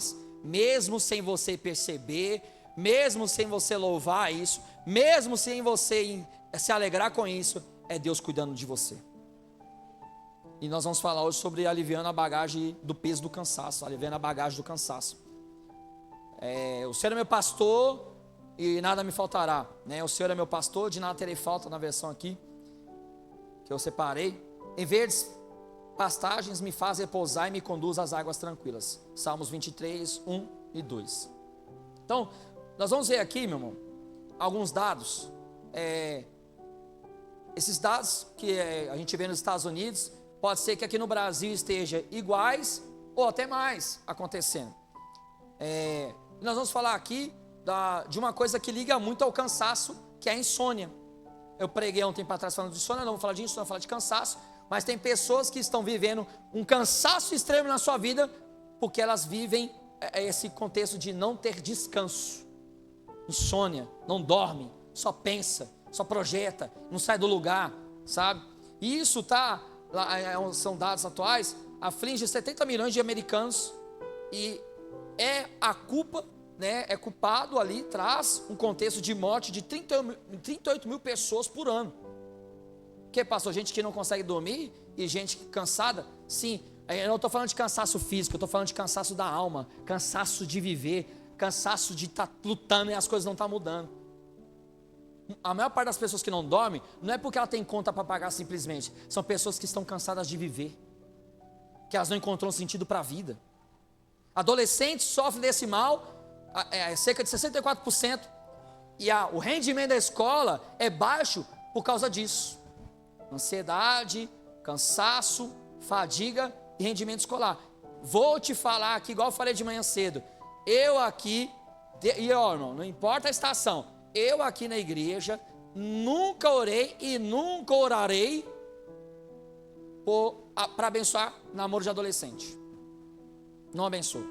faz, mesmo sem você perceber, mesmo sem você louvar isso, mesmo sem você se alegrar com isso, é Deus cuidando de você. E nós vamos falar hoje sobre aliviando a bagagem do peso do cansaço, aliviando a bagagem do cansaço. O Senhor é meu pastor e nada me faltará, né? O Senhor é meu pastor, de nada terei falta, na versão aqui que eu separei. Em verdes pastagens me faz repousar e me conduz às águas tranquilas. Salmos 23, 1 e 2. Então, nós vamos ver aqui, meu irmão, alguns dados. Esses dados que a gente vê nos Estados Unidos, pode ser que aqui no Brasil esteja iguais ou até mais acontecendo. Nós vamos falar aqui de uma coisa que liga muito ao cansaço, que é a insônia. Eu preguei há um tempo atrás falando de insônia, não vou falar de insônia, vou falar de cansaço. Mas tem pessoas que estão vivendo um cansaço extremo na sua vida, porque elas vivem esse contexto de não ter descanso. Insônia, não dorme, só pensa, só projeta, não sai do lugar, sabe? E isso são dados atuais, aflige 70 milhões de americanos e a culpa, né, é culpado ali, traz um contexto de morte de 38 mil pessoas por ano. Que passou gente que não consegue dormir e gente cansada? Sim, eu não estou falando de cansaço físico, eu estou falando de cansaço da alma, cansaço de viver, cansaço de estar lutando e as coisas não estão mudando. A maior parte das pessoas que não dormem, não é porque ela tem conta para pagar simplesmente, são pessoas que estão cansadas de viver, que elas não encontraram sentido para a vida. Adolescentes sofrem desse mal, cerca de 64%, e o rendimento da escola é baixo por causa disso. Ansiedade, cansaço, fadiga e rendimento escolar. Vou te falar aqui, igual eu falei de manhã cedo. Eu aqui, irmão, não importa a estação, eu aqui na igreja nunca orei e nunca orarei para abençoar namoro de adolescente. Não abençoo.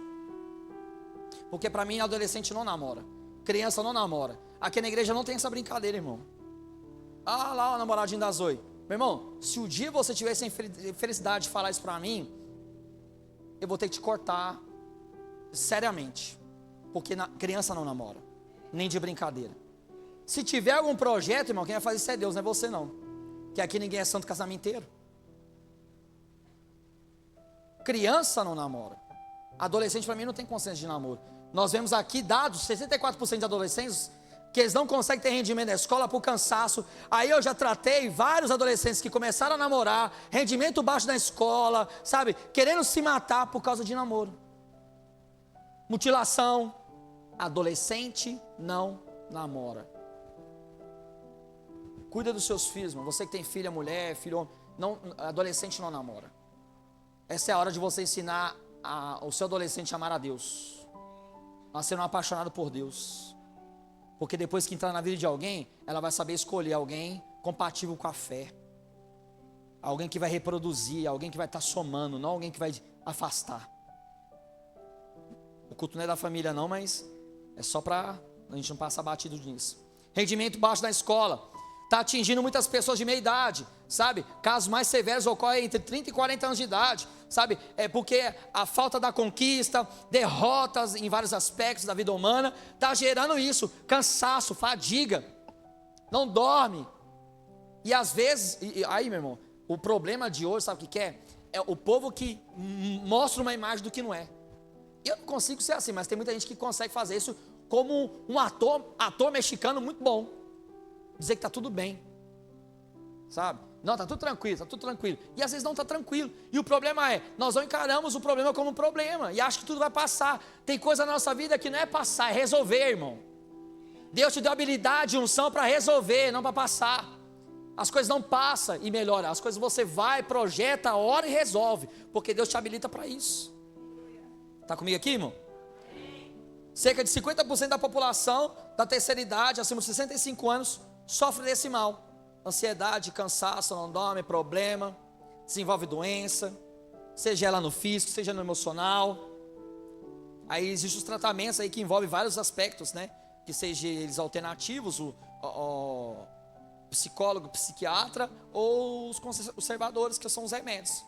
Porque para mim adolescente não namora, criança não namora. Aqui na igreja não tem essa brincadeira, irmão. Lá o namoradinho da Zoe. Meu irmão, se o dia você tivesse a felicidade de falar isso para mim, eu vou ter que te cortar seriamente. Porque criança não namora, nem de brincadeira. Se tiver algum projeto, irmão, quem vai fazer isso é Deus, não é você não. Que aqui ninguém é santo casamenteiro. Criança não namora. Adolescente para mim não tem consciência de namoro. Nós vemos aqui dados, 64% de adolescentes que eles não conseguem ter rendimento na escola por cansaço. Aí eu já tratei vários adolescentes que começaram a namorar, rendimento baixo na escola, sabe, querendo se matar por causa de namoro. Mutilação. Adolescente não namora. Cuida dos seus filhos, irmão. Você que tem filha, mulher, filho, adolescente não namora. Essa é a hora de você ensinar o seu adolescente a amar a Deus, a ser um apaixonado por Deus. Porque depois que entrar na vida de alguém, ela vai saber escolher alguém compatível com a fé. Alguém que vai reproduzir, alguém que vai estar somando, não alguém que vai afastar. O culto não é da família não, mas é só para a gente não passar batido nisso. Rendimento baixo na escola. Está atingindo muitas pessoas de meia idade, sabe? Casos mais severos ocorrem entre 30 e 40 anos de idade, sabe? É porque a falta da conquista, derrotas em vários aspectos da vida humana, está gerando isso, cansaço, fadiga, não dorme. E às vezes, aí meu irmão, o problema de hoje, sabe o que é? É o povo que mostra uma imagem do que não é. Eu não consigo ser assim, mas tem muita gente que consegue fazer isso como um ator mexicano muito bom. Dizer que está tudo bem, sabe? Não, está tudo tranquilo. E às vezes não está tranquilo. E o problema é, nós não encaramos o problema como um problema. E acho que tudo vai passar. Tem coisa na nossa vida que não é passar, é resolver, irmão. Deus te deu habilidade e unção para resolver, não para passar. As coisas não passam e melhoram. As coisas você vai, projeta, ora e resolve. Porque Deus te habilita para isso. Está comigo aqui, irmão? Cerca de 50% da população da terceira idade, acima de 65 anos, sofre desse mal. Ansiedade, cansaço, não dorme, problema, desenvolve doença, seja ela no físico, seja no emocional. Aí existem os tratamentos aí que envolvem vários aspectos, né? Que sejam eles alternativos, o psicólogo, psiquiatra, ou os conservadores, que são os remédios.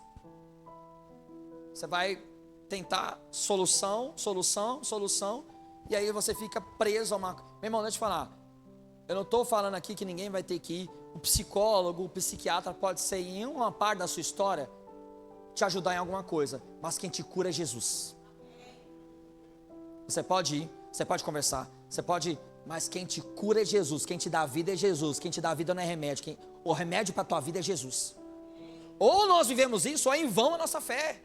Você vai tentar solução, e aí você fica preso a uma... Meu irmão, deixa eu te falar, eu não estou falando aqui que ninguém vai ter que ir, o psicólogo, o psiquiatra pode ser em uma parte da sua história, te ajudar em alguma coisa, mas quem te cura é Jesus. Você pode ir, você pode conversar, você pode, mas quem te cura é Jesus, quem te dá vida é Jesus, quem te dá vida não é remédio, o remédio para a tua vida é Jesus. Ou nós vivemos isso, ou é em vão a nossa fé.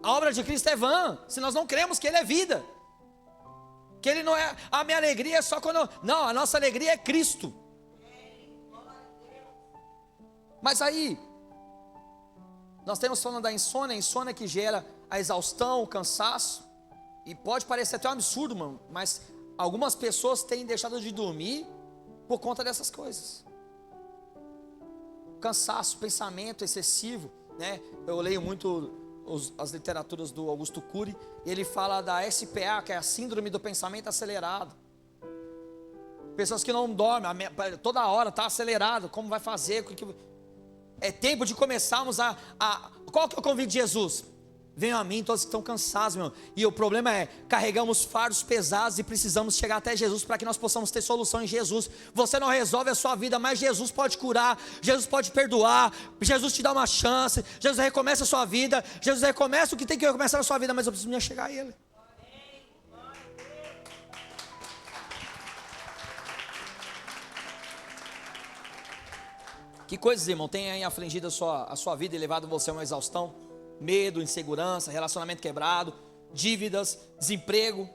A obra de Cristo é vã, se nós não cremos que Ele é vida, que Ele não é, a minha alegria é só quando, não, a nossa alegria é Cristo. Mas aí, nós temos falando da insônia, a insônia que gera a exaustão, o cansaço, e pode parecer até um absurdo, mano, mas algumas pessoas têm deixado de dormir por conta dessas coisas. Cansaço, pensamento excessivo, né? Eu leio muito as literaturas do Augusto Cury, e ele fala da SPA, que é a síndrome do pensamento acelerado. Pessoas que não dormem, toda hora está acelerado, como vai fazer? É tempo de começarmos qual que é o convite de Jesus? Venham a mim todos que estão cansados, meu irmão. E o problema é, carregamos fardos pesados e precisamos chegar até Jesus para que nós possamos ter solução em Jesus. Você não resolve a sua vida, mas Jesus pode curar, Jesus pode perdoar, Jesus te dá uma chance, Jesus recomeça a sua vida, Jesus recomeça o que tem que recomeçar na sua vida, mas eu preciso me chegar a Ele. Que coisas, irmão, tem aí afligido a sua vida e levado você a uma exaustão? Medo, insegurança, relacionamento quebrado, dívidas, desemprego.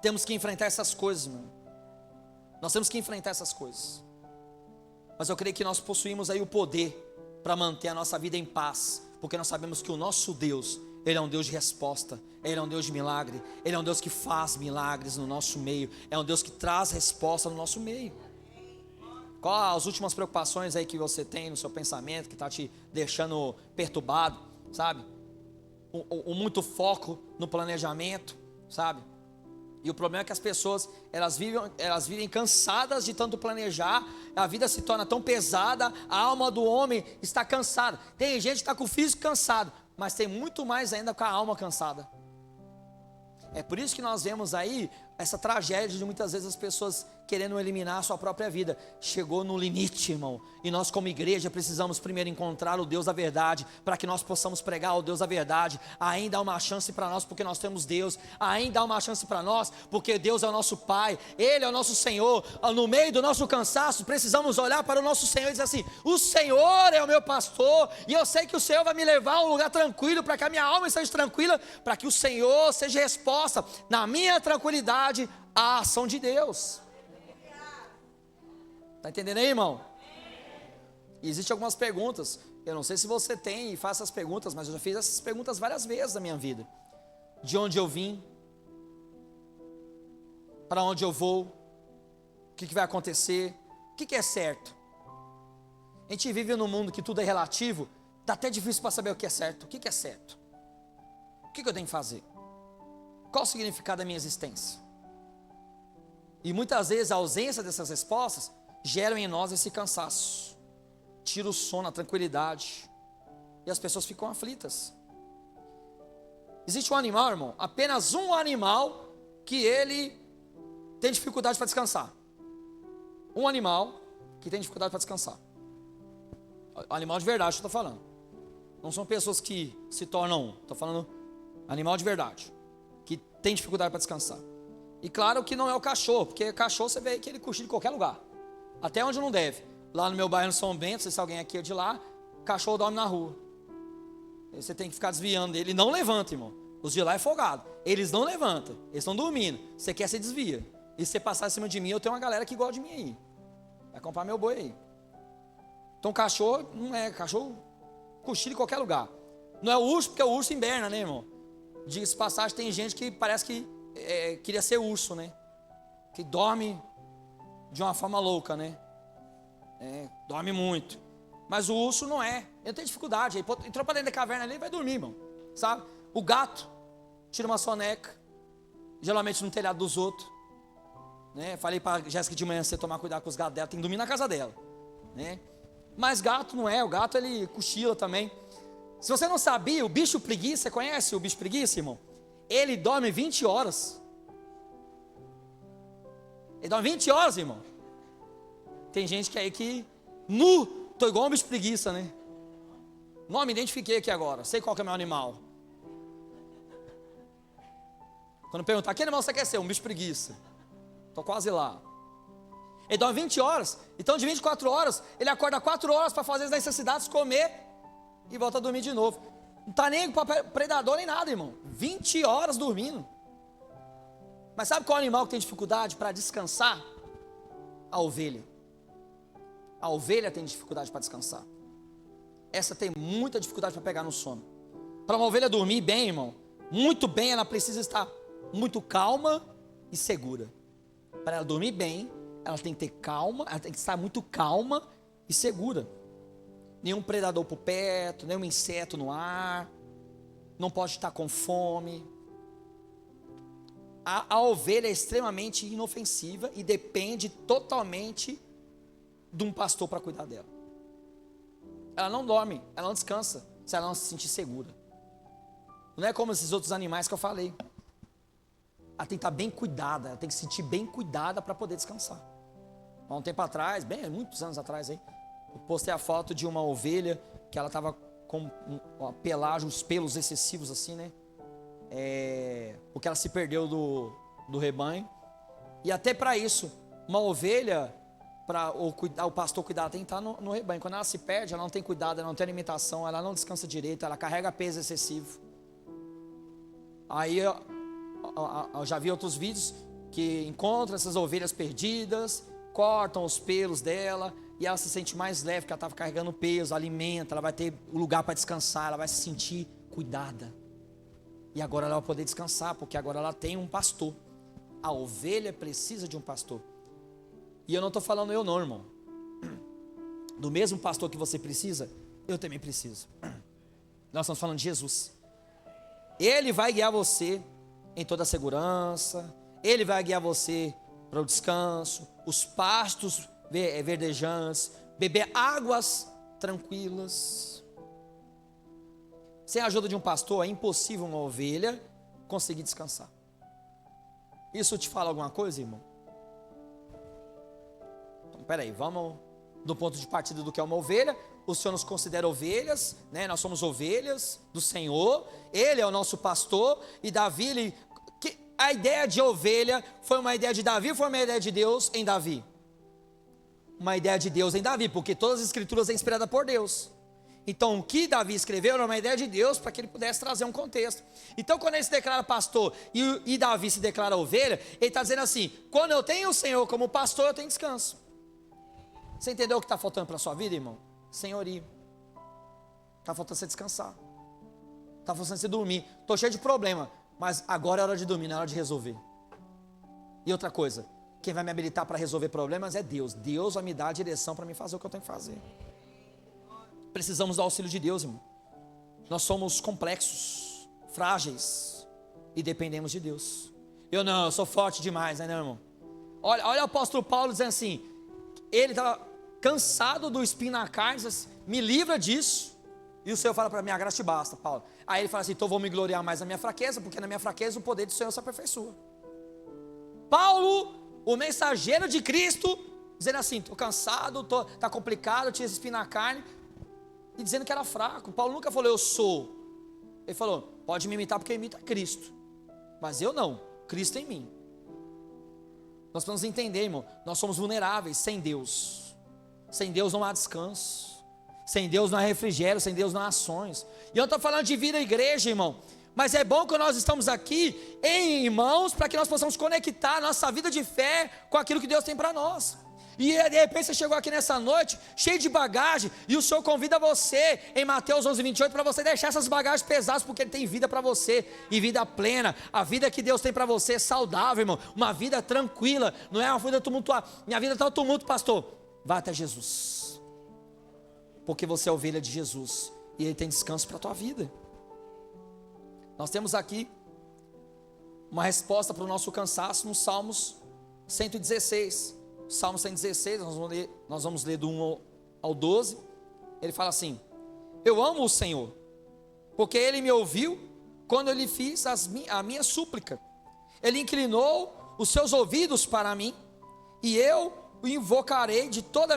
Temos que enfrentar essas coisas, mano. Nós temos que enfrentar essas coisas. Mas eu creio que nós possuímos aí o poder para manter a nossa vida em paz, porque nós sabemos que o nosso Deus, Ele é um Deus de resposta, Ele é um Deus de milagre, Ele é um Deus que faz milagres no nosso meio, é um Deus que traz resposta no nosso meio. Qual as últimas preocupações aí que você tem no seu pensamento, que está te deixando perturbado, sabe? O muito foco no planejamento, sabe? E o problema é que as pessoas, elas vivem cansadas de tanto planejar, a vida se torna tão pesada, a alma do homem está cansada. Tem gente que está com o físico cansado, mas tem muito mais ainda com a alma cansada. É por isso que nós vemos aí essa tragédia de muitas vezes as pessoas querendo eliminar a sua própria vida. Chegou no limite, irmão, e nós como igreja precisamos primeiro encontrar o Deus da verdade, para que nós possamos pregar o Deus da verdade. Ainda há uma chance para nós, porque nós temos Deus. Ainda há uma chance para nós, porque Deus é o nosso Pai, Ele é o nosso Senhor. No meio do nosso cansaço, precisamos olhar para o nosso Senhor e dizer assim: o Senhor é o meu pastor, e eu sei que o Senhor vai me levar a um lugar tranquilo, para que a minha alma esteja tranquila, para que o Senhor seja resposta na minha tranquilidade à ação de Deus. Está entendendo aí, irmão? E existem algumas perguntas, eu não sei se você tem e faz essas perguntas, mas eu já fiz essas perguntas várias vezes na minha vida. De onde eu vim? Para onde eu vou? O que vai acontecer? O que é certo? A gente vive num mundo que tudo é relativo, está até difícil para saber o que é certo. O que é certo? O que eu tenho que fazer? Qual o significado da minha existência? E muitas vezes a ausência dessas respostas geram em nós esse cansaço, tira o sono, a tranquilidade, e as pessoas ficam aflitas. Existe um animal, irmão, apenas um animal que ele tem dificuldade para descansar. Um animal que tem dificuldade para descansar. Animal de verdade que eu estou falando. Não são pessoas que se tornam, estou falando animal de verdade, que tem dificuldade para descansar. E claro que não é o cachorro, porque cachorro você vê que ele cochila em qualquer lugar, até onde não deve. Lá no meu bairro no São Bento, se alguém aqui é de lá, cachorro dorme na rua. Você tem que ficar desviando dele. Ele não levanta, irmão. Os de lá é folgado. Eles não levantam, eles estão dormindo. Você quer, você desvia. E se você passar em cima de mim, eu tenho uma galera que gosta de mim aí. Vai comprar meu boi aí. Então cachorro não é, cachorro cochila em qualquer lugar. Não é o urso, porque o urso inverna, né, irmão? Diga-se passagem, tem gente que parece que queria ser urso, né? Que dorme de uma forma louca, né? Dorme muito. Mas o urso não é. Ele tem dificuldade. Ele entrou para dentro da caverna ali e vai dormir, irmão. Sabe? O gato tira uma soneca, geralmente no telhado dos outros. Né? Falei para Jéssica de manhã, você tomar cuidado com os gatos dela, tem que dormir na casa dela. Né? Mas gato não é. O gato ele cochila também. Se você não sabia, o bicho preguiça, você conhece o bicho preguiça, irmão? Ele dorme 20 horas. Ele dorme 20 horas, irmão. Tem gente que aí que, tô igual um bicho preguiça, né? Não me identifiquei aqui agora, sei qual que é o meu animal. Quando perguntar, que animal você quer ser? Um bicho preguiça. Tô quase lá. Ele dorme 20 horas, então de 24 horas, ele acorda 4 horas para fazer as necessidades, comer e volta a dormir de novo. Não está nem para predador nem nada, irmão. 20 horas dormindo. Mas sabe qual animal que tem dificuldade para descansar? A ovelha. A ovelha tem dificuldade para descansar. Essa tem muita dificuldade para pegar no sono. Para uma ovelha dormir bem, irmão, muito bem, ela precisa estar muito calma e segura. Para ela dormir bem, ela tem que ter calma, ela tem que estar muito calma e segura. Nenhum predador por perto, nenhum inseto no ar, não pode estar com fome. A ovelha é extremamente inofensiva e depende totalmente de um pastor para cuidar dela. Ela não dorme, ela não descansa, se ela não se sentir segura. Não é como esses outros animais que eu falei. Ela tem que estar bem cuidada, ela tem que se sentir bem cuidada para poder descansar. Há um tempo atrás, muitos anos atrás aí, eu postei a foto de uma ovelha que ela estava com uma pelagem, uns pelos excessivos assim, né? Porque ela se perdeu do rebanho. E até para isso, uma ovelha, para o pastor cuidar, tem que estar no rebanho. Quando ela se perde, ela não tem cuidado, ela não tem alimentação, ela não descansa direito, ela carrega peso excessivo. Aí eu já vi outros vídeos que encontram essas ovelhas perdidas, cortam os pelos dela e ela se sente mais leve, porque ela estava carregando peso, alimenta, ela vai ter um lugar para descansar, ela vai se sentir cuidada. E agora ela vai poder descansar, porque agora ela tem um pastor. A ovelha precisa de um pastor. E eu não estou falando eu não, irmão. Do mesmo pastor que você precisa, eu também preciso. Nós estamos falando de Jesus. Ele vai guiar você em toda a segurança. Ele vai guiar você para o descanso, os pastos verdejantes, beber águas tranquilas. Sem a ajuda de um pastor, é impossível uma ovelha conseguir descansar. Isso te fala alguma coisa, irmão? Então, peraí, vamos do ponto de partida do que é uma ovelha. O Senhor nos considera ovelhas, né? Nós somos ovelhas do Senhor. Ele é o nosso pastor. E Davi, a ideia de ovelha foi uma ideia de Davi ou foi uma ideia de Deus em Davi? Uma ideia de Deus em Davi, porque todas as escrituras são inspiradas por Deus. Então o que Davi escreveu era uma ideia de Deus para que ele pudesse trazer um contexto. Então quando ele se declara pastor e Davi se declara ovelha, ele está dizendo assim: quando eu tenho o Senhor como pastor, eu tenho descanso. Você entendeu o que está faltando para a sua vida, irmão? Senhorio. Está faltando você descansar. Está faltando você dormir. Estou cheio de problema, mas agora é hora de dormir, não é hora de resolver. E outra coisa, quem vai me habilitar para resolver problemas é Deus. Deus vai me dar a direção para mim fazer o que eu tenho que fazer. Precisamos do auxílio de Deus, irmão. Nós somos complexos, frágeis e dependemos de Deus. Eu sou forte demais, né, irmão? Olha o apóstolo Paulo dizendo assim, ele estava cansado do espinho na carne, diz assim, me livra disso. E o Senhor fala para mim, a graça te basta, Paulo. Aí ele fala assim, então vou me gloriar mais na minha fraqueza, porque na minha fraqueza o poder do Senhor se aperfeiçoa. Paulo, o mensageiro de Cristo, dizendo assim, estou cansado, está complicado, tinha esse espinho na carne, e dizendo que era fraco. Paulo nunca falou, eu sou. Ele falou, pode me imitar porque imita Cristo. Mas eu não, Cristo em mim. Nós precisamos entender, irmão, nós somos vulneráveis sem Deus. Sem Deus não há descanso. Sem Deus não há refrigério, sem Deus não há ações. E eu não estou falando de vida igreja, irmão. Mas é bom que nós estamos aqui em irmãos para que nós possamos conectar a nossa vida de fé com aquilo que Deus tem para nós. E de repente você chegou aqui nessa noite, cheio de bagagem, e o Senhor convida você, em Mateus 11:28, para você deixar essas bagagens pesadas, porque Ele tem vida para você, e vida plena. A vida que Deus tem para você é saudável, irmão, uma vida tranquila, não é uma vida tumultuada. Minha vida está no tumulto, pastor. Vá até Jesus, porque você é ovelha de Jesus, e Ele tem descanso para a tua vida. Nós temos aqui uma resposta para o nosso cansaço no Salmos 116. Salmo 116, nós vamos ler do 1 ao 12. Ele fala assim: eu amo o Senhor, porque ele me ouviu quando eu lhe fiz a minha súplica. Ele inclinou os seus ouvidos para mim, e eu o invocarei de toda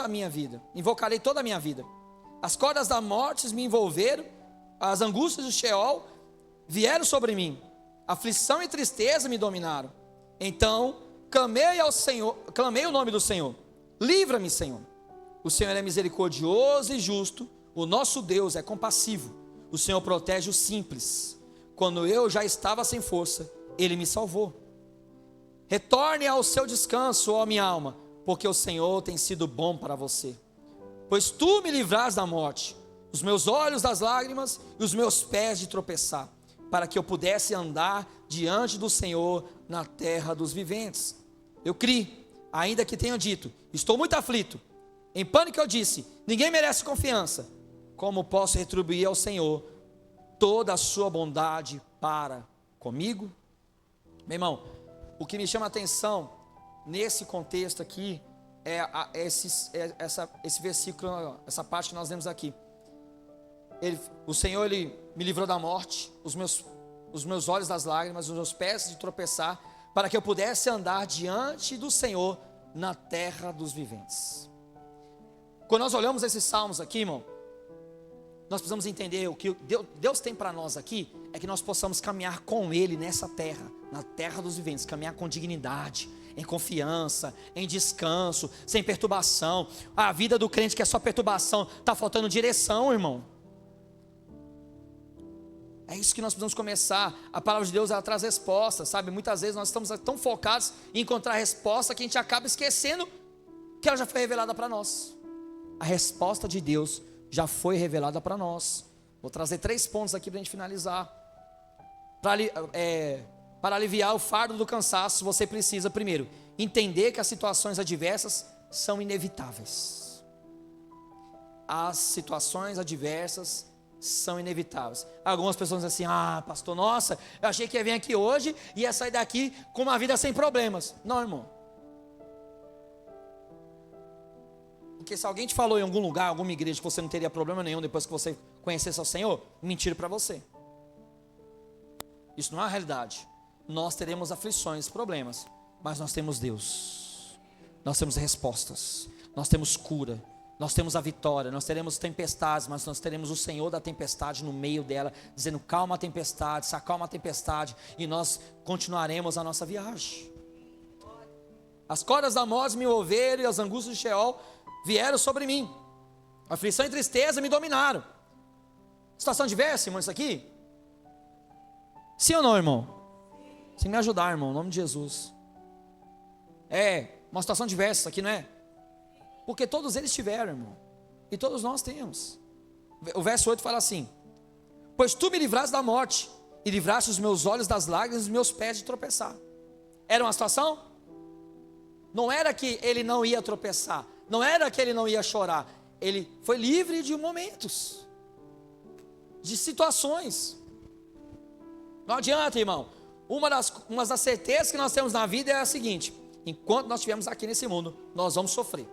a minha vida. Invocarei toda a minha vida. As cordas da morte me envolveram, as angústias do Sheol vieram sobre mim, aflição e tristeza me dominaram. Então clamei ao Senhor, clamei o nome do Senhor. Livra-me, Senhor. O Senhor é misericordioso e justo, o nosso Deus é compassivo. O Senhor protege os simples. Quando eu já estava sem força, Ele me salvou. Retorne ao seu descanso, ó minha alma, porque o Senhor tem sido bom para você. Pois tu me livraste da morte, os meus olhos das lágrimas e os meus pés de tropeçar, para que eu pudesse andar diante do Senhor na terra dos viventes. Eu criei, ainda que tenha dito, estou muito aflito. Em pânico eu disse, ninguém merece confiança. Como posso retribuir ao Senhor toda a sua bondade para comigo? Meu irmão, o que me chama a atenção nesse contexto aqui esse versículo, essa parte que nós lemos aqui. O Senhor, Ele me livrou da morte, os meus olhos das lágrimas, os meus pés de tropeçar, para que eu pudesse andar diante do Senhor na terra dos viventes. Quando nós olhamos esses salmos aqui, irmão, nós precisamos entender o que Deus tem para nós aqui, é que nós possamos caminhar com Ele nessa terra, na terra dos viventes, caminhar com dignidade, em confiança, em descanso, sem perturbação. A vida do crente que é só perturbação, está faltando direção, irmão. É isso que nós precisamos começar. A palavra de Deus, ela traz respostas, sabe? Muitas vezes nós estamos tão focados em encontrar a resposta que a gente acaba esquecendo que ela já foi revelada para nós. A resposta de Deus já foi revelada para nós. Vou trazer 3 pontos aqui para a gente finalizar. Para aliviar o fardo do cansaço, você precisa, primeiro, entender que as situações adversas são inevitáveis. As situações adversas são inevitáveis. Algumas pessoas dizem assim, pastor, nossa, eu achei que ia vir aqui hoje e ia sair daqui com uma vida sem problemas. Não, irmão. Porque se alguém te falou em algum lugar, alguma igreja, que você não teria problema nenhum depois que você conhecesse o Senhor, mentira para você. Isso não é a realidade. Nós teremos aflições, problemas, mas nós temos Deus. Nós temos respostas, nós temos cura, nós temos a vitória, nós teremos tempestades, mas nós teremos o Senhor da tempestade no meio dela, dizendo calma a tempestade, se acalma a tempestade, e nós continuaremos a nossa viagem. As cordas da morte me envolveram e as angústias de Sheol vieram sobre mim. Aflição e tristeza me dominaram. Situação diversa, irmão, isso aqui? Sim ou não, irmão? Sem me ajudar, irmão, em nome de Jesus. É uma situação diversa isso aqui, não é? Porque todos eles tiveram, irmão. E todos nós temos. O verso 8 fala assim: pois tu me livraste da morte, e livraste os meus olhos das lágrimas e os meus pés de tropeçar. Era uma situação? Não era que ele não ia tropeçar, não era que ele não ia chorar. Ele foi livre de momentos, de situações. Não adianta, irmão. Uma das certezas que nós temos na vida é a seguinte: enquanto nós estivermos aqui nesse mundo, nós vamos sofrer.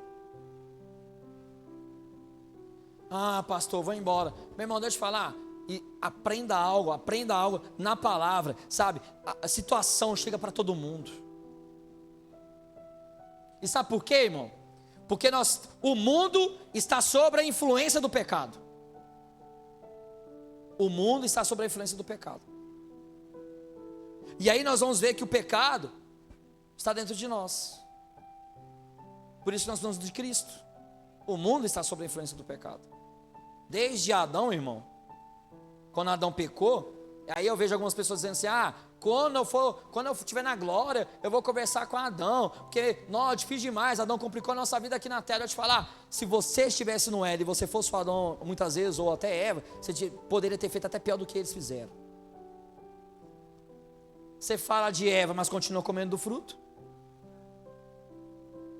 Pastor, vou embora. Meu irmão, deixa eu te falar. E aprenda algo na palavra, sabe? A situação chega para todo mundo. E sabe por quê, irmão? Porque o mundo está sob a influência do pecado. O mundo está sob a influência do pecado. E aí nós vamos ver que o pecado está dentro de nós. Por isso nós precisamos de Cristo. O mundo está sob a influência do pecado. Desde Adão, irmão, quando Adão pecou, aí eu vejo algumas pessoas dizendo assim: quando eu estiver na glória, eu vou conversar com Adão, porque, não, é difícil demais, Adão complicou a nossa vida aqui na terra. Eu te falar, se você estivesse no Éden e você fosse o Adão muitas vezes, ou até Eva, você poderia ter feito até pior do que eles fizeram. Você fala de Eva, mas continua comendo do fruto,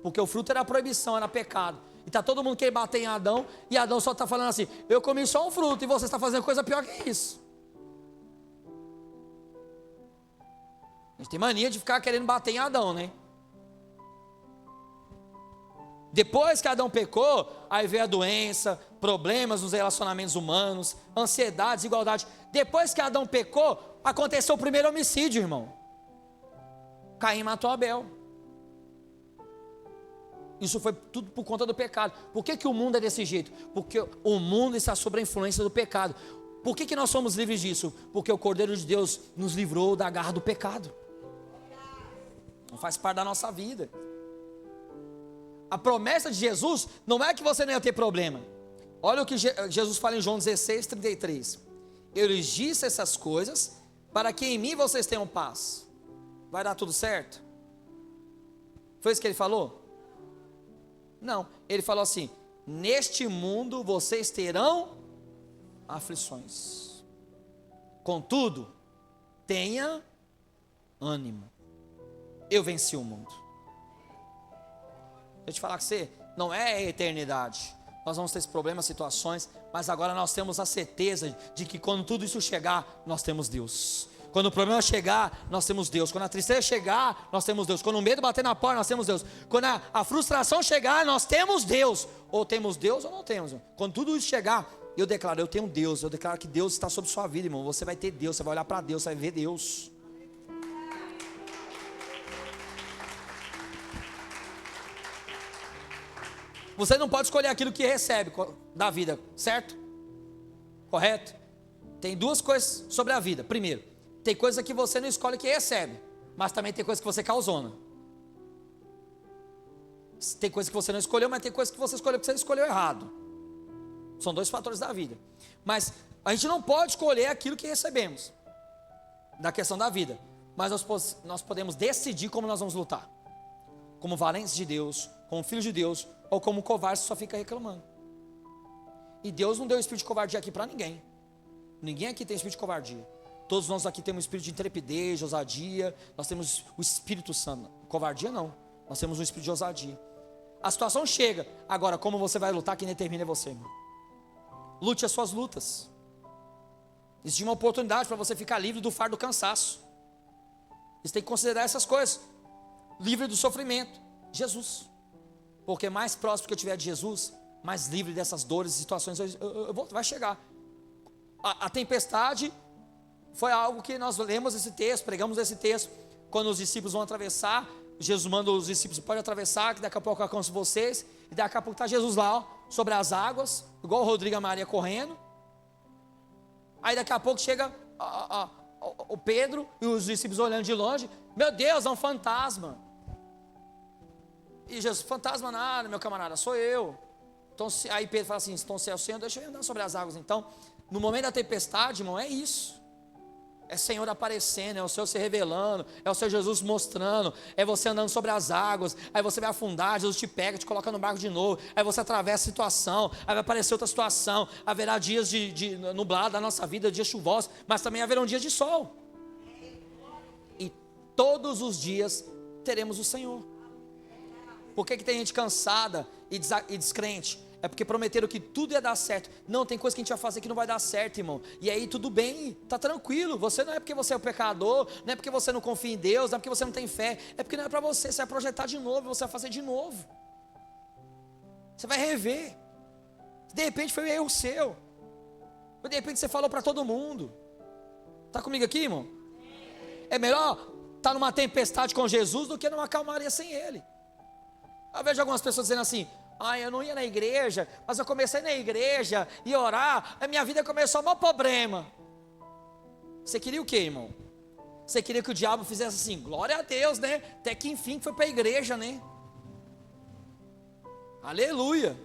porque o fruto era proibição, era pecado. E está todo mundo querendo bater em Adão, e Adão só está falando assim: eu comi só um fruto, e você está fazendo coisa pior que isso. A gente tem mania de ficar querendo bater em Adão, né? Depois que Adão pecou, aí veio a doença, problemas nos relacionamentos humanos, ansiedade, desigualdade. Depois que Adão pecou, aconteceu o primeiro homicídio, irmão. Caim matou Abel. Isso foi tudo por conta do pecado. Por que o mundo é desse jeito? Porque o mundo está sob a influência do pecado. Por que nós somos livres disso? Porque o Cordeiro de Deus nos livrou da garra do pecado. Não faz parte da nossa vida. A promessa de Jesus não é que você não ia ter problema. Olha o que Jesus fala em João 16, 33. Eu lhes disse essas coisas para que em mim vocês tenham paz. Vai dar tudo certo? Foi isso que ele falou? Não, ele falou assim: neste mundo vocês terão aflições. Contudo, tenha ânimo. Eu venci o mundo. Deixa eu te falar que você não é a eternidade. Nós vamos ter esses problemas, situações, mas agora nós temos a certeza de que quando tudo isso chegar, nós temos Deus. Quando o problema chegar, nós temos Deus. Quando a tristeza chegar, nós temos Deus. Quando o medo bater na porta, nós temos Deus. Quando a frustração chegar, nós temos Deus. Ou temos Deus ou não temos. Quando tudo isso chegar, eu declaro, eu tenho Deus. Eu declaro que Deus está sobre sua vida, irmão. Você vai ter Deus, você vai olhar para Deus, você vai ver Deus. Você não pode escolher aquilo que recebe da vida, certo? Correto? Tem duas coisas sobre a vida. Primeiro, tem coisa que você não escolhe que recebe, mas também tem coisa que você causou. Tem coisa que você não escolheu, mas tem coisa que você escolheu que você escolheu errado. São dois fatores da vida. Mas a gente não pode escolher aquilo que recebemos da questão da vida, mas nós podemos decidir como nós vamos lutar. Como valentes de Deus, como filhos de Deus, ou como covarde que só fica reclamando. E Deus não deu espírito de covardia aqui para ninguém. Ninguém aqui tem espírito de covardia. Todos nós aqui temos um espírito de intrepidez, de ousadia. Nós temos o Espírito Santo. Covardia não. Nós temos um espírito de ousadia. A situação chega. Agora, como você vai lutar, quem determina é você, irmão. Lute as suas lutas. Existe uma oportunidade para você ficar livre do fardo do cansaço. Você tem que considerar essas coisas. Livre do sofrimento. Jesus. Porque mais próximo que eu tiver de Jesus, mais livre dessas dores e situações vai chegar. A tempestade foi algo que nós lemos esse texto, pregamos esse texto, quando os discípulos vão atravessar, Jesus manda os discípulos, pode atravessar, que daqui a pouco eu alcanço vocês, e daqui a pouco está Jesus lá, ó, sobre as águas, igual o Rodrigo e a Maria correndo, aí daqui a pouco chega o Pedro e os discípulos olhando de longe, meu Deus, é um fantasma. E Jesus, fantasma nada, meu camarada, sou eu. Então, aí Pedro fala assim, então se é o Senhor, deixa eu andar sobre as águas. Então, no momento da tempestade, irmão, é isso. É Senhor aparecendo, é o Senhor se revelando, é o Senhor Jesus mostrando, é você andando sobre as águas, aí você vai afundar, Jesus te pega, te coloca no barco de novo, aí você atravessa a situação, aí vai aparecer outra situação, haverá dias de nublado da nossa vida, dias chuvosos, mas também haverão dias de sol. E todos os dias teremos o Senhor. Por que tem gente cansada e descrente? É porque prometeram que tudo ia dar certo. Não, tem coisa que a gente vai fazer que não vai dar certo, irmão. E aí tudo bem, tá tranquilo. Você não é porque você é o pecador, não é porque você não confia em Deus, não é porque você não tem fé. É porque não é para você, você vai projetar de novo, você vai fazer de novo. Você vai rever. De repente foi um erro seu. De repente você falou para todo mundo. Tá comigo aqui, irmão? É melhor estar numa tempestade com Jesus do que numa calmaria sem Ele. Eu vejo algumas pessoas dizendo assim, eu não ia na igreja, mas eu comecei na igreja e orar, a minha vida começou a maior problema. Você queria o quê, irmão? Você queria que o diabo fizesse assim, glória a Deus, né? Até que enfim foi para a igreja, né? Aleluia.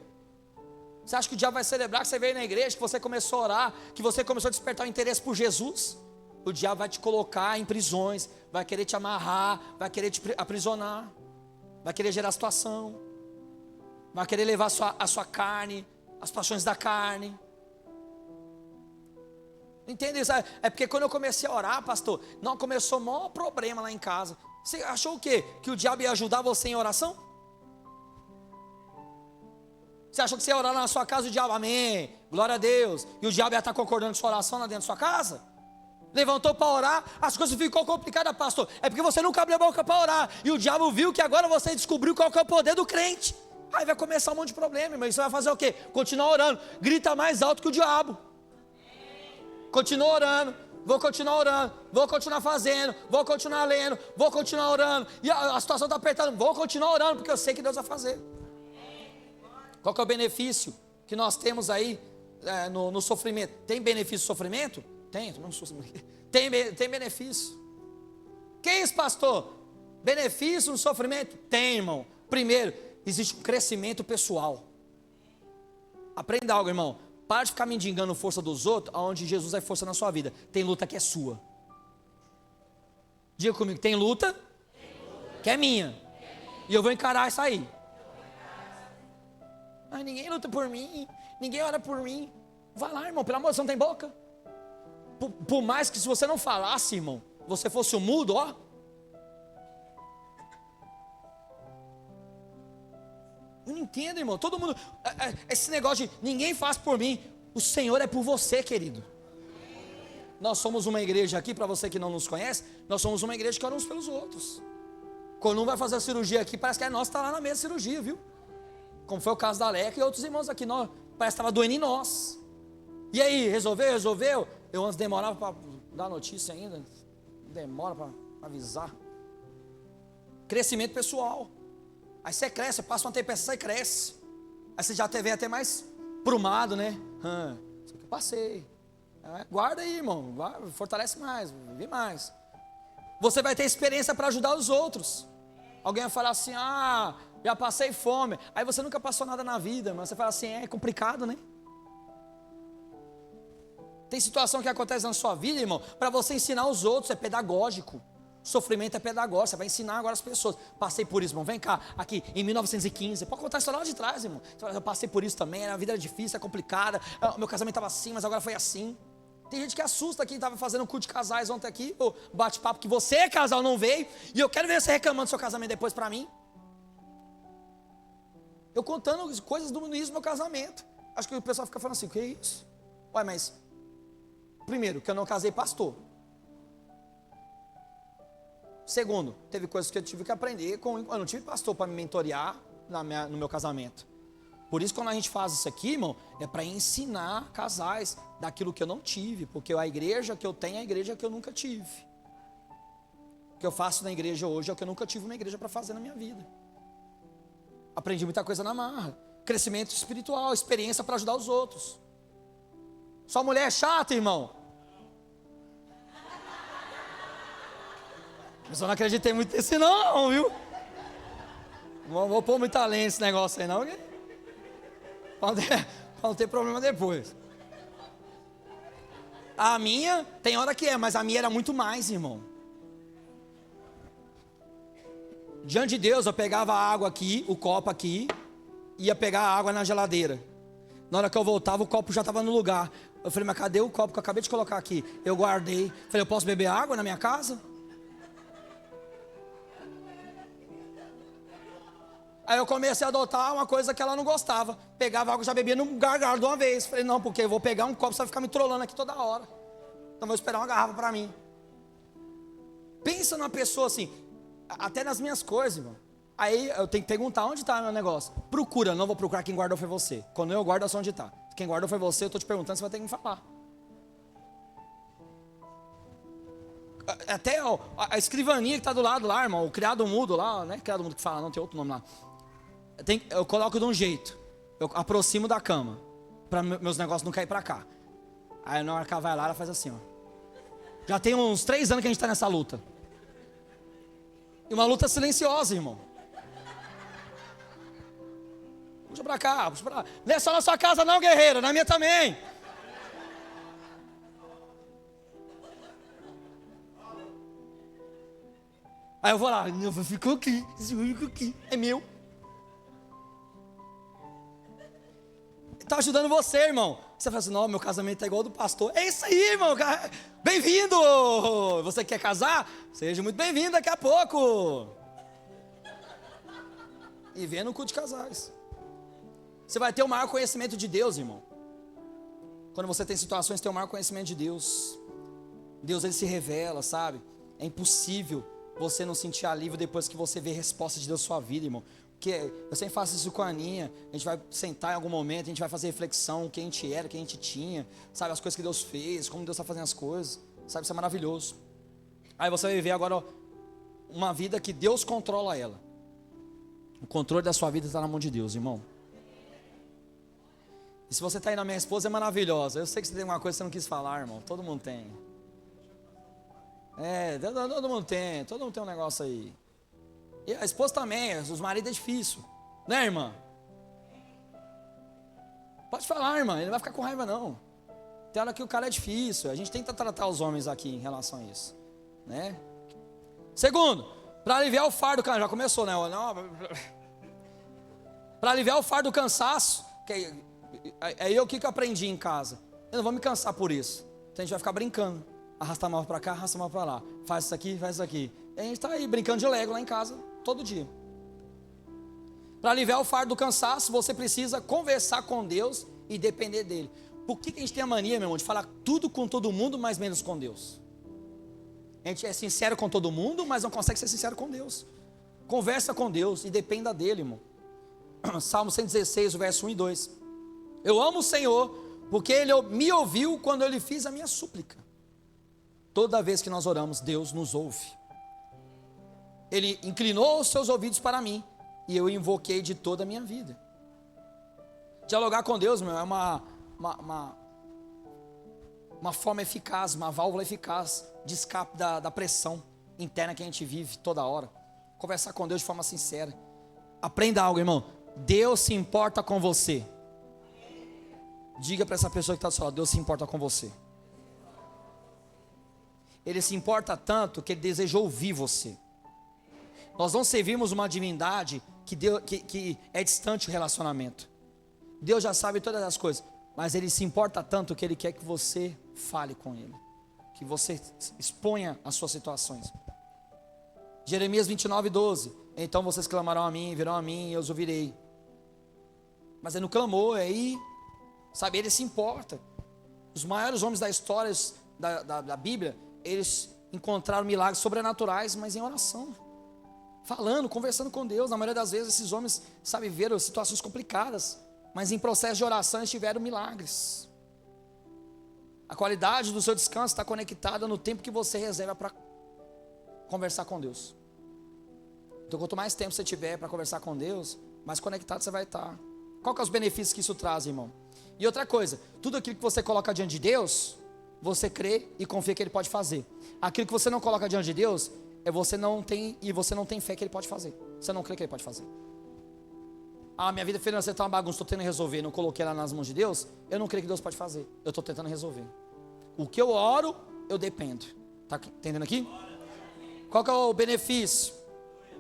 Você acha que o diabo vai celebrar que você veio na igreja, que você começou a orar, que você começou a despertar o interesse por Jesus? O diabo vai te colocar em prisões, vai querer te amarrar, vai querer te aprisionar. Vai querer gerar situação, vai querer levar a sua carne, as paixões da carne. Entende isso? É porque quando eu comecei a orar, pastor, não começou o maior problema lá em casa. Você achou o quê? Que o diabo ia ajudar você em oração? Você achou que você ia orar lá na sua casa e o diabo, amém, glória a Deus, e o diabo ia estar concordando com sua oração lá dentro da sua casa? Levantou para orar, as coisas ficou complicadas, pastor. É porque você nunca abriu a boca para orar. E o diabo viu que agora você descobriu qual que é o poder do crente. Aí vai começar um monte de problema, mas você vai fazer o quê? Continuar orando. Grita mais alto que o diabo. Continua orando. Vou continuar orando. Vou continuar fazendo. Vou continuar lendo. Vou continuar orando. E a situação está apertando. Vou continuar orando, porque eu sei que Deus vai fazer. Qual que é o benefício que nós temos aí no sofrimento? Tem benefício no sofrimento? Tem. Tem benefício. Que isso, pastor? Benefício no sofrimento? Tem, irmão. Primeiro, existe um crescimento pessoal. Aprenda algo, irmão. Para de ficar mendigando força dos outros, onde Jesus é força na sua vida. Tem luta que é sua. Diga comigo, tem luta que é minha. E eu vou encarar isso aí. Ai, ninguém luta por mim, ninguém ora por mim. Vai lá, irmão, pelo amor de Deus, você não tem boca? Por mais que se você não falasse, irmão, você fosse um mudo, ó. Eu não entendo, irmão, todo mundo, esse negócio de ninguém faz por mim, o Senhor é por você, querido. Nós somos uma igreja aqui, para você que não nos conhece, nós somos uma igreja que ora uns pelos outros. Quando um vai fazer a cirurgia aqui, parece que é nós que está lá na mesa de cirurgia, viu? Como foi o caso da Leca e outros irmãos aqui, parece que estava doendo em nós. E aí, resolveu? Eu antes demorava para dar notícia ainda, demora para avisar. Crescimento pessoal. Aí você cresce, passa uma tempestade, você cresce. Aí você já vem até mais prumado, né? Isso aqui eu passei. Guarda aí, irmão, fortalece mais, vive mais. Você vai ter experiência para ajudar os outros. Alguém vai falar assim, já passei fome. Aí você nunca passou nada na vida, mas você fala assim, é complicado, né? Tem situação que acontece na sua vida, irmão, para você ensinar os outros, é pedagógico. Sofrimento é pedagógico, você vai ensinar agora as pessoas. Passei por isso, irmão, vem cá, aqui em 1915, pode contar a história lá de trás, irmão. Eu passei por isso também, a vida era difícil, é complicada, meu casamento estava assim, mas agora foi assim. Tem gente que assusta quem estava fazendo um culto de casais ontem aqui, ou bate-papo que você, casal, não veio, e eu quero ver você reclamando do seu casamento depois para mim. Eu contando coisas do início do meu casamento. Acho que o pessoal fica falando assim, o que é isso? Ué, mas, primeiro, que eu não casei pastor. Segundo, teve coisas que eu tive que aprender, eu não tive pastor para me mentorear no meu casamento. Por isso, quando a gente faz isso aqui, irmão, é para ensinar casais daquilo que eu não tive, porque a igreja que eu tenho é a igreja que eu nunca tive. O que eu faço na igreja hoje é o que eu nunca tive uma igreja para fazer na minha vida. Aprendi muita coisa na marra, crescimento espiritual, experiência para ajudar os outros. Sua mulher é chata, irmão? Eu só não acreditei muito nesse não, viu? Não vou pôr muita lenha nesse negócio aí não, para não ter problema depois. A minha, tem hora que mas a minha era muito mais, irmão. Diante de Deus, eu pegava a água aqui, o copo aqui, ia pegar a água na geladeira. Na hora que eu voltava, o copo já estava no lugar. Eu falei, mas cadê o copo que eu acabei de colocar aqui? Eu guardei. Falei, eu posso beber água na minha casa? Aí eu comecei a adotar uma coisa que ela não gostava. Pegava água e já bebia num gargalo de uma vez. Falei, não, porque eu vou pegar um copo, você vai ficar me trollando aqui toda hora. Então vou esperar uma garrafa para mim. Pensa numa pessoa assim, até nas minhas coisas, irmão. Aí eu tenho que perguntar onde está meu negócio. Procura, não vou procurar quem guardou foi você. Quando eu guardo, eu sei onde está. Quem guardou foi você, eu estou te perguntando, você vai ter que me falar. Até a escrivaninha que está do lado lá, irmão, o criado mudo lá, não é criado mudo que fala, não, tem outro nome lá. Eu coloco de um jeito, eu aproximo da cama, para meus negócios não caírem para cá. Aí na hora que ela vai lá, ela faz assim, ó. Já tem uns 3 anos que a gente está nessa luta. E uma luta silenciosa, irmão. Puxa para cá, puxa para lá. Não é só na sua casa não, guerreiro, na minha também. Aí eu vou lá, ficou aqui, esse único aqui, é meu. Está ajudando você, irmão. Você fala assim, não, meu casamento é igual ao do pastor. É isso aí, irmão. Bem-vindo. Você quer casar? Seja muito bem-vindo daqui a pouco. E venha no culto de casais. Você vai ter o maior conhecimento de Deus, irmão. Quando você tem situações, tem o maior conhecimento de Deus. Deus, ele se revela, sabe? É impossível você não sentir alívio depois que você vê a resposta de Deus na sua vida, irmão. que eu sempre faço isso com a Aninha. A gente vai sentar em algum momento, a gente vai fazer reflexão, quem a gente era, quem a gente tinha, sabe, as coisas que Deus fez, como Deus está fazendo as coisas, sabe, isso é maravilhoso. Aí você vai viver agora uma vida que Deus controla ela. O controle da sua vida está na mão de Deus, irmão. E se você está aí na minha esposa, é maravilhosa. Eu sei que você tem uma coisa que você não quis falar, irmão. Todo mundo tem. Todo mundo tem um negócio aí. E a esposa também, os maridos é difícil, né, irmã? Pode falar, irmã, ele não vai ficar com raiva não. Tem hora que o cara é difícil, a gente tenta tratar os homens aqui em relação a isso, né? Segundo, para aliviar o fardo, já começou, né? Para aliviar o fardo do cansaço, aí eu o que eu aprendi em casa? Eu não vou me cansar por isso, então a gente vai ficar brincando. Arrasta a mão para cá, arrasta a mão para lá. Faz isso aqui, faz isso aqui. E a gente está aí brincando de Lego lá em casa, todo dia. Para aliviar o fardo do cansaço, você precisa conversar com Deus e depender dEle. Por que a gente tem a mania, meu irmão, de falar tudo com todo mundo, mas menos com Deus? A gente é sincero com todo mundo, mas não consegue ser sincero com Deus. Conversa com Deus e dependa dEle, irmão. Salmo 116, o verso 1 e 2. Eu amo o Senhor, porque Ele me ouviu quando eu lhe fiz a minha súplica. Toda vez que nós oramos, Deus nos ouve. Ele inclinou os seus ouvidos para mim, e eu invoquei de toda a minha vida. Dialogar com Deus, meu, é uma forma eficaz, uma válvula eficaz de escape da pressão interna que a gente vive toda hora. Conversar com Deus de forma sincera. Aprenda algo, irmão. Deus se importa com você. Diga para essa pessoa que está do seu lado: Deus se importa com você. Ele se importa tanto que Ele deseja ouvir você. Nós não servimos uma divindade que é distante do relacionamento. Deus já sabe todas as coisas, mas Ele se importa tanto que Ele quer que você fale com Ele, que você exponha as suas situações. Jeremias 29, 12. Então vocês clamarão a mim, virão a mim e eu os ouvirei. Mas Ele não clamou, aí, sabe, Ele se importa. Os maiores homens da história da Bíblia, eles encontraram milagres sobrenaturais, mas em oração, falando, conversando com Deus. Na maioria das vezes esses homens, sabe, viveram situações complicadas, mas em processo de oração eles tiveram milagres. A qualidade do seu descanso está conectada no tempo que você reserva para conversar com Deus. Então quanto mais tempo você tiver para conversar com Deus, mais conectado você vai estar. Qual que é os benefícios que isso traz, irmão? E outra coisa, tudo aquilo que você coloca diante de Deus, você crê e confia que Ele pode fazer. Aquilo que você não coloca diante de Deus, você não tem fé que Ele pode fazer. Você não crê que Ele pode fazer. Minha vida financeira está uma bagunça, estou tentando resolver, não coloquei ela nas mãos de Deus. Eu não creio que Deus pode fazer, eu estou tentando resolver. O que eu oro, eu dependo. Está entendendo aqui? Qual que é o benefício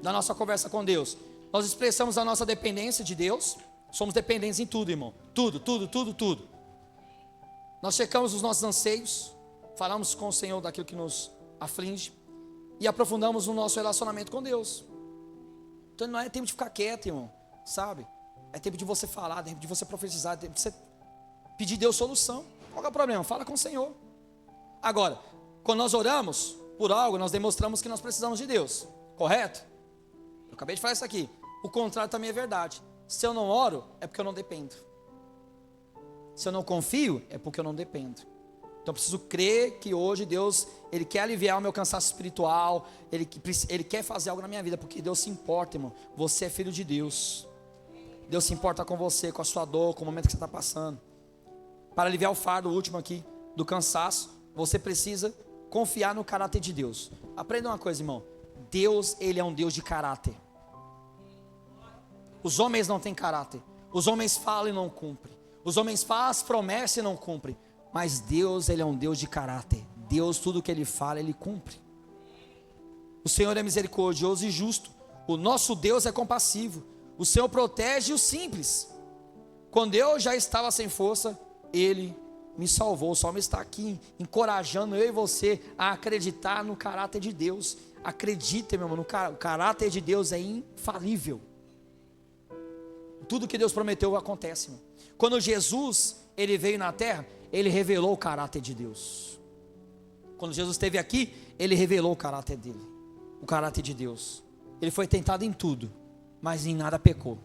da nossa conversa com Deus? Nós expressamos a nossa dependência de Deus. Somos dependentes em tudo, irmão. Tudo. Nós checamos os nossos anseios, falamos com o Senhor daquilo que nos aflige e aprofundamos o nosso relacionamento com Deus. Então não é tempo de ficar quieto, irmão, sabe? É tempo de você falar, é tempo de você profetizar, é tempo de você pedir a Deus solução. Qual que é o problema? Fala com o Senhor. Agora, quando nós oramos por algo, nós demonstramos que nós precisamos de Deus, correto? Eu acabei de falar isso aqui. O contrário também é verdade. Se eu não oro, é porque eu não dependo. Se eu não confio, é porque eu não dependo. Então eu preciso crer que hoje Deus, Ele quer aliviar o meu cansaço espiritual, Ele quer fazer algo na minha vida, porque Deus se importa, irmão. Você é filho de Deus. Deus se importa com você, com a sua dor, com o momento que você está passando. Para aliviar o fardo, o último aqui, do cansaço, você precisa confiar no caráter de Deus. Aprenda uma coisa, irmão. Deus, Ele é um Deus de caráter. Os homens não têm caráter. Os homens falam e não cumprem. Os homens fazem promessas e não cumprem. Mas Deus, Ele é um Deus de caráter. Deus, tudo que Ele fala, Ele cumpre. O Senhor é misericordioso e justo. O nosso Deus é compassivo. O Senhor protege os simples. Quando eu já estava sem força, Ele me salvou. O Salmo está aqui encorajando eu e você a acreditar no caráter de Deus. Acredita, meu irmão, o caráter de Deus é infalível. Tudo que Deus prometeu acontece, irmão. Quando Jesus, Ele veio na terra, Ele revelou o caráter de Deus. Quando Jesus esteve aqui, Ele revelou o caráter dele, o caráter de Deus. Ele foi tentado em tudo, mas em nada pecou.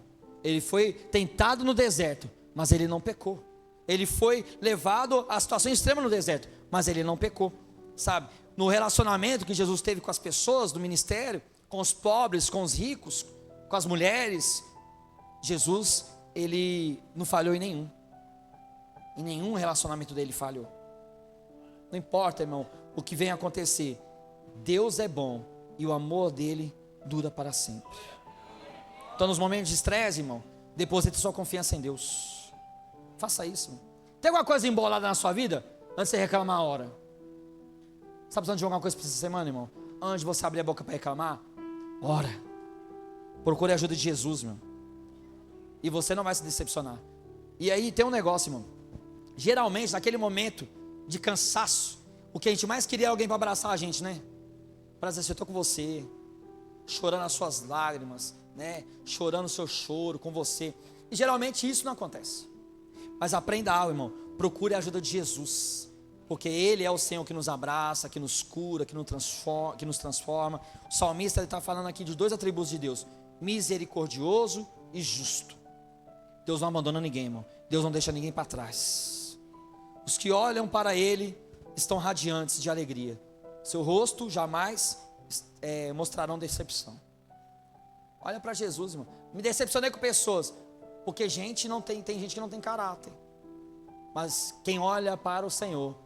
Ele foi tentado no deserto, mas ele não pecou. Ele foi levado a situação extrema no deserto, mas ele não pecou, sabe? No relacionamento que Jesus teve com as pessoas, do ministério, com os pobres, com os ricos, com as mulheres, Jesus, ele não falhou em nenhum relacionamento dele falhou. Não importa, irmão, o que venha acontecer, Deus é bom e o amor dele dura para sempre. Então, nos momentos de estresse, irmão, deposite sua confiança em Deus. Faça isso, irmão. Tem alguma coisa embolada na sua vida? Antes de você reclamar a hora. Está precisando de alguma coisa para essa semana, irmão? Antes de você abrir a boca para reclamar, ora. Procure a ajuda de Jesus, meu. E você não vai se decepcionar. E aí tem um negócio, irmão. Geralmente, naquele momento de cansaço, o que a gente mais queria é alguém para abraçar a gente, né? Para dizer assim, eu estou com você, chorando as suas lágrimas, né? Chorando o seu choro com você. E geralmente isso não acontece. Mas aprenda algo, irmão. Procure a ajuda de Jesus. Porque Ele é o Senhor que nos abraça, que nos cura, que nos transforma. O salmista está falando aqui de 2 atributos de Deus: misericordioso e justo. Deus não abandona ninguém, irmão. Deus não deixa ninguém para trás. Os que olham para Ele estão radiantes de alegria. Seu rosto jamais mostrarão decepção. Olha para Jesus, irmão. Me decepcionei com pessoas, porque tem gente que não tem caráter. Mas quem olha para o Senhor,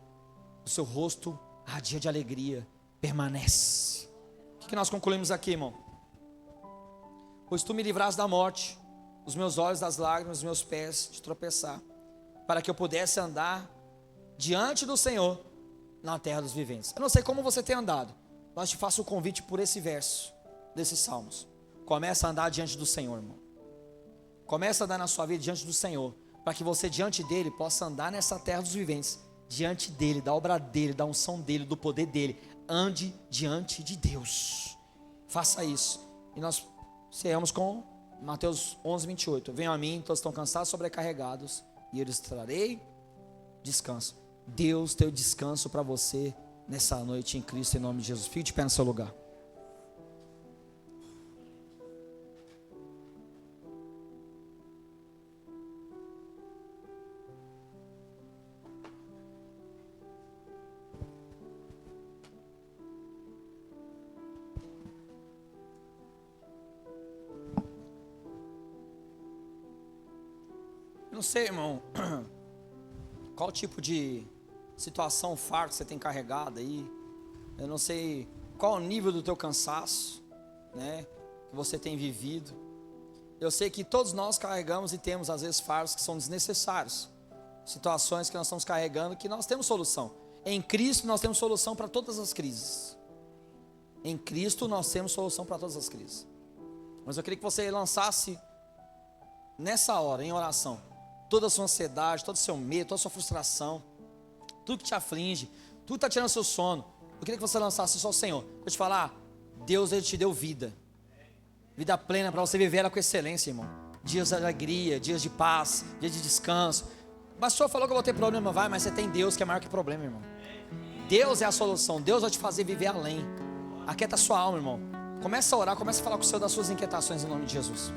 o seu rosto radia de alegria, permanece. O que nós concluímos aqui, irmão? Pois tu me livraste da morte, os meus olhos das lágrimas, os meus pés de tropeçar, para que eu pudesse andar diante do Senhor na terra dos viventes. Eu não sei como você tem andado, mas te faço o convite por esse verso desses salmos. Começa a andar diante do Senhor, irmão. Começa a andar na sua vida diante do Senhor, para que você diante dele possa andar nessa terra dos viventes, diante dele, da obra dele, da unção dele, do poder dele. Ande diante de Deus. Faça isso. E nós encerramos com Mateus 11, 28. Venham a mim, todos estão cansados, sobrecarregados, e eu lhes trarei descanso. Deus tem o descanso para você nessa noite em Cristo, em nome de Jesus. Fique de pé no seu lugar. Não sei, irmão, qual tipo de situação, fardo que você tem carregado aí. Eu não sei qual o nível do teu cansaço, né, que você tem vivido. Eu sei que todos nós carregamos e temos às vezes fardos que são desnecessários. Situações que nós estamos carregando que nós temos solução. Em Cristo nós temos solução para todas as crises. Em Cristo nós temos solução para todas as crises. Mas eu queria que você lançasse nessa hora, em oração, toda a sua ansiedade, todo o seu medo, toda a sua frustração, tudo que te aflige, tudo que está tirando o seu sono. Eu queria que você lançasse só o Senhor. Vou te falar, Deus, Ele te deu vida. Vida plena para você viver ela com excelência, irmão. Dias de alegria, dias de paz, dias de descanso. Mas o Senhor falou que eu vou ter problema, vai, mas você tem Deus que é maior que problema, irmão. Deus é a solução, Deus vai te fazer viver além. Aquieta a sua alma, irmão. Começa a orar, começa a falar com o Senhor das suas inquietações em nome de Jesus.